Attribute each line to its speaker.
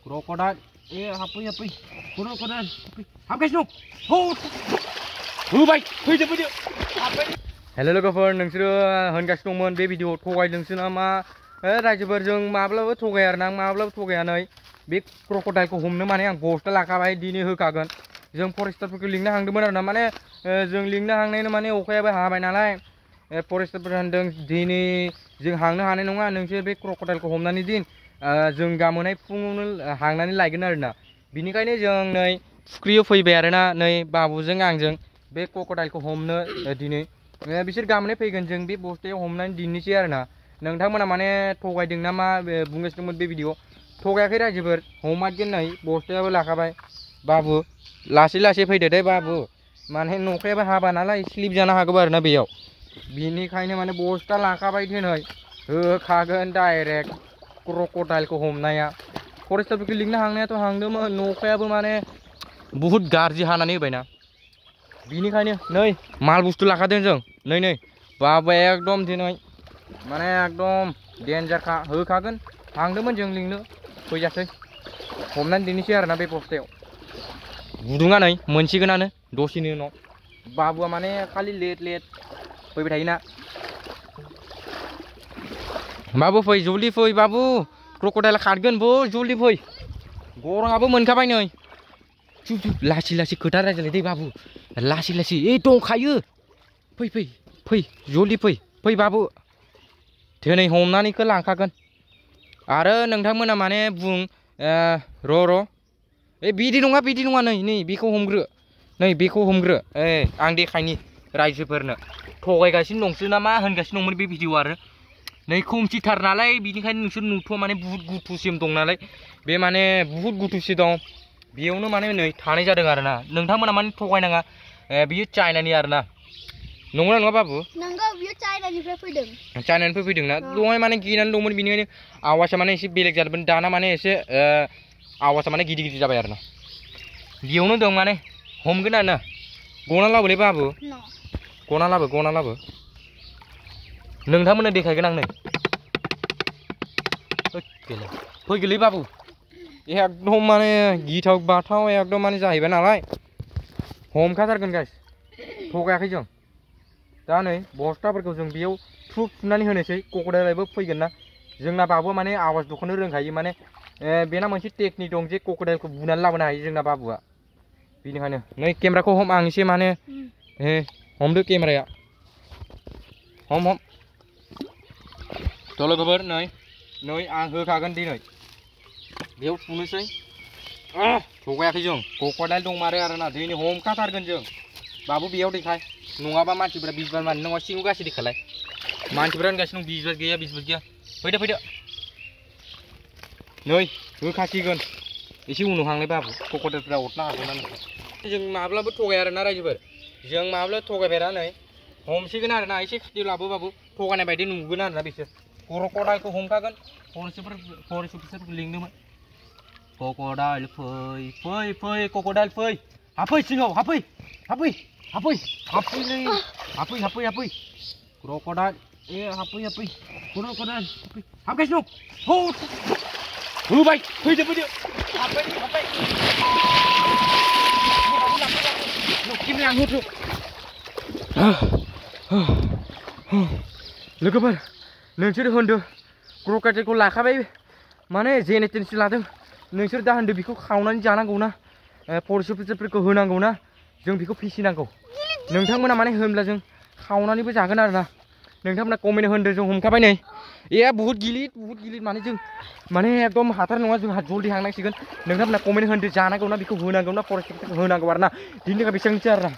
Speaker 1: Crocodile. Happy. Crocodile. Happy snow. Oh. Bay. Fैदो. Hello लोगोफोर नोंसोरो होनगासिनो दंमोन बे भिडिअ थगाय नोंसोरना मा रायजोफोरजों माब्लाबो थगाया आरो ना माब्लाबो थगायानै बे क्रकडाइलखौ हमनो माने आं बस्ता लाखाबाय दिनै होखागोन जों फरेस्टारफोरखौ लिंनो हांदोंमोन आरो ना माने जों लिंनो हांनायनो माने अखायाबो हाबाय नालाय फरेस्टारफोर होनदों दिनै जों हांनो हानाय नङा नोंसोर बे क्रकडाइलखौ हमनानै दिन जों गामोनहाय फुङावनो हांनानै लायगोन आरो ना बिनिखायनो जों नै फुख्रियाव फैबाय आरो ना नै बाबुजों आंजों बे क्रकडाइलखौ हमनो दिनै बिसोर गामोनहाय फैगोन जों बे बस्तायाव हमनानै दिननोसै आरो ना नोंथांमोना माने थगायदों ना मा बुंगासिनो दंमोन बे भिडिअ थगायाखै रायजोफोर हमारगोन नै बस्तायाबो लाखाबाय बाबु लासै फैदो दे बाबु माने नखायाबो हाबा नालाय स्लिप जानो हागौ आरो ना बेयाव बिनिखायनो माने बस्ता लाखाबाय दिनै होखागोन डाइरेक्ट क्रकडाइलखौ हमनाया फरेस्टारफोरखौ लिंनो हांनायाथ' हांदोंमोन नखायाबो माने बुहुत गाज्रि हानानै होबायना बिनिखायनो नै माल बुस्थु लाखादों जों नै बाबा एकदम दिनै माने एकदम डेन्जारखा होखागोन हांदोंमोन जों लिंनो फैजासै हमनानै दिनोसै आरो ना बे बस्तायाव गुदुङा नै मोनसिगोनानो दसेनि उनाव बाबुआ माने खालि लेट फैबाय थायोना बाबु फै जल्दि फै बाबु क्रकडाइल खारगोन बो जल्दि फै गरंआबो मोनखाबाय नै चुप लासै खोथा रायज्लाय दे बाबु लासै दंखायो फै जल्दि फै बाबु दिनै हमनानैखौ लांखागोन आरो नोंथांमोना माने बुं र' बिदि नङा नै बेखौ हमग्रो आं देखायनि रायजोफोरनो थगायगासिनो दंसो ना मा होनगासिनो दंमोन बे भिडिअ आरो नै खोमसिथार नालाय बिनिखायनो नोंसोर नुथ'वा माने बुहुत गुथुसिम दं नालाय बे माने बुहुत गुथुसि दं बेयावनो माने नै थानाय जादों आरो ना नोंथांमोना माने थगायनाङा बियो चाइनानि आरो ना नंगौना नङा बाबु
Speaker 2: नंगौ बियो चाइनानिफ्राय
Speaker 1: फैदों ना दहाय माने गिनानै दंमोन बिनिखायनो आवाजआ माने एसे बेलेग जादोंमोन दाना माने एसे आवाजआ माने गिदिर जाबाय आरो ना बेयावनो दं माने हमगोन आरो ना गना लाबोलै बाबु गना लाबो नोंथांमोननो देखायगोन आं नै फैगोलै बाबु एकदम माने गिथाव बाथाव एकदम माने जाहैबाय नालाय हमखाथारगोन गाइस थगायाखै जों दा नै बस्ताफोरखौ जों बेयाव थुनानै होनोसै क्रकडाइलबो फैगोन ना जोंना बाबुआ माने आवाज दख'नो रोंखायो माने बेना मोनसे टेकनिक दं जे क्रकडाइलखौ बुनानै लाबोनो हायो जोंना बाबुआ बिनिखायनो नै केमेराखौ हम आं एसे माने हमदो केमेराया हम थ' लोगोफोर नै आं होखागोन दिनै बेयाव थुनोसै थगायाखै जों क्रकडाइल दंमारो आरोना दिनै हमखाथारगोन जों बाबु बेयाव देखाय नङाबा मानसिफोरा बिसबार मानि नङा सिङाव गासै देखालाय मानसिफोरा होनगासिनो दं बिसबार गैया फैदो नै होखासिगोन एसे उनाव हांलाय बाबु क्रकडाइलफ्रा अरनो हागौना नोंथां जों माब्लाबो थगाया आरोना रायजोफोर जों माब्लाबो थगायफेरा नै हमसिगोन आरोना एसे खाथियाव लाबोबाबो थगायनाय बायदि नुगोन आरोना बिसोर क्रकडाइलखौ हमखागोन फरेस्टारफोरखौ लिंदोंमोन क्रकडाइल फै क्रकडाइल फै हाबफै सिङाव हाबफै क्रकडाइल हाबफै क्रकडाइल हाबगासिनो दं bay fैदो हाबबाय केमेरा होदो लोगोफोर नोंसोर होनदो क्रकडाइलखौ लाखाबाय माने जेने तेनसो लादों नोंसोर दा होनदो बेखौ खावनानै जानांगौ ना फरेस्टारफोरखौ होनांगौ ना जों बेखौ फिसिनांगौ नोंथांमोना माने होनब्ला जों खावनानैबो जागोन आरो ना नोंथांमोना कमेन्ट होनदो जों हमखाबाय नै बहुत गिलिर माने जों माने एकदम हाथार नङा जोंहा जल्दि हांनांसिगोन नोंथांमोना कमेन्ट होनदो जानांगौ ना बेखौ होनांगौ ना फरेस्टारफोरखौ होनांगौ आरो ना दिननि थाखाय बेसेबांसो आरो ना